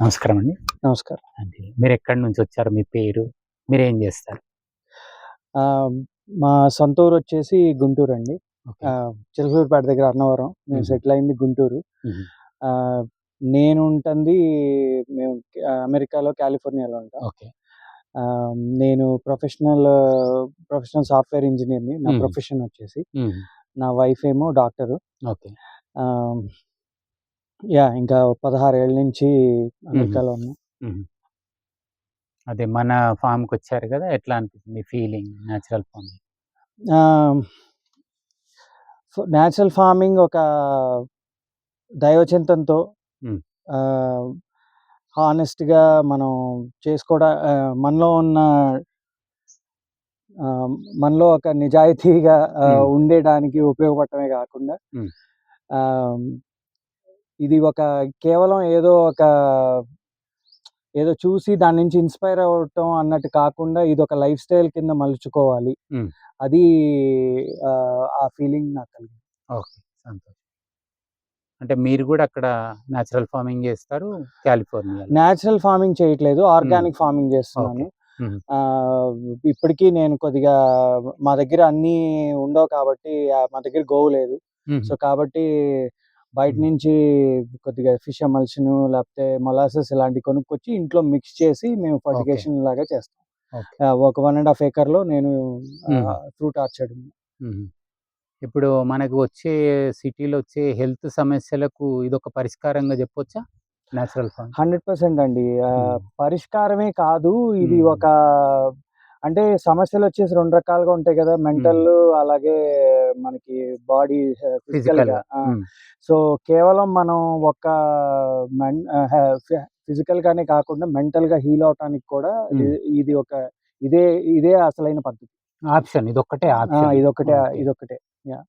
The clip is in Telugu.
నమస్కారం అండి. నమస్కారం. అంటే మీరెక్కడి నుంచొచ్చారు? మీ పేరు? మీరేం జేస్తారు? ఆహ్, మా సొంత ఊరొచ్చేసి గుంటూరండి. ఓకే. చిలకలూరిపేట దగ్గర అన్నవరం. మేము హుహు. సెటిల్ అయింది గుంటూరు. హుహు. ఆహ్, నేను ఉంటంది మేము అమెరికాలో కాలిఫోర్నియాలో ఉంటాం. ఓకే. నేను ప్రొఫెషనల్ సాఫ్ట్‌వేర్ ఇంజినీర్‌ని. నా హుహు. ప్రొఫెషన్ వచ్చేసి. హుహు. నా వైఫ్ ఏమో డాక్టరు. ఓకే. ఆహ్, ఇంకా 16 ఏళ్ల నుంచి హుహు. అమెరికాలో ఉన్నాం. హుహు. అదే మన ఫార్మ్‌కొచ్చారు గదా! ఎట్లా అనిపిస్తుంది ఫీలింగ్ నేచురల్ ఫార్మింగ్? ఆహ్, నేచురల్ ఫార్మింగ్ ఒక దైవచింతనతో హ్మ్. ఆహ్, హానెస్ట్‌గా మనం మనలో ఉన్న ఆహ్, మనలో ఒక నిజాయితీగా హ్మ్. ఉండడానికి ఉపయోగపడటమే గాకుండా హ్మ్. ఆహ్, ఇది కేవలం ఏదో చూసి దాని నుంచి ఇన్‌స్పైర్ అవ్వటం అన్నట్టు కాకుండా ఇదొక లైఫ్ స్టైల్ కింద మలుచుకోవాలి. హ్మ్. అది ఆ ఫీలింగ్ నాకు కలిగింది. ఓకే. సంతోషం. అంటే మీరు గూడా అక్కడ నేచురల్ ఫార్మింగ్ జేస్తారు కాలిఫోర్నియాలో. నేచురల్ ఫార్మింగ్ చేయట్లేదు. హ్మ్. Organic farming okay. జేస్తున్నాను. హుహు. ఆహ్, ఇప్పటికి నేను కొద్దిగా మా దగ్గర అన్నీ ఉండవు కాబట్టి మా దగ్గర గోవు లేదు. హుహు. సో, కాబట్టి బయట హ్మ్. నుంచి కొద్దిగా ఫిష్ ఎమల్షను లేకపోతే మొలాసెస్ ఇలాంటివి కొనుక్కొచ్చి ఇంట్లో మిక్స్ చేసి మేము ఓకే. ఫర్టిగేషన్ లాగా చేస్తాం. ఓకే. ఒక 1 ½ ఎకర్‌లో నేను హుహు. ఫ్రూట్ ఆర్చర్డ్ ఉంది. హుహు. ఇప్పుడు మనకు వచ్చే సిటీలో వచ్చే హెల్త్ సమస్యలకు ఇదొక పరిష్కారంగా జెప్పొచ్చా? Natural form. 100% అండి. హ్మ్. పరిష్కారమే కాదు. ఇది హ్మ్. అంటే సమస్యలొచ్చేసి 2 రకాలుగా ఉంటాయి గదా! హ్మ్. అలాగే మనకి బాడీ ఫిజికల్‌గా. ఫిజికల్‌గా. హ్మ్. సో, కేవలం మనం ఒక మెన్ ఆహ్, హె ఫి ఫిజికల్‌గానే కాకుండా మెంటల్‌గా హీల్ అవ్వటానికి కూడా హ్మ్. ఇది ఒక ఇదే ఇదే అసలైన పద్ధతి. ఆప్షన్ ఇదొక్కటే ఆప్షన్. ఇదొక్కటే ఓకే. ఇదొక్కటే. యాహ్!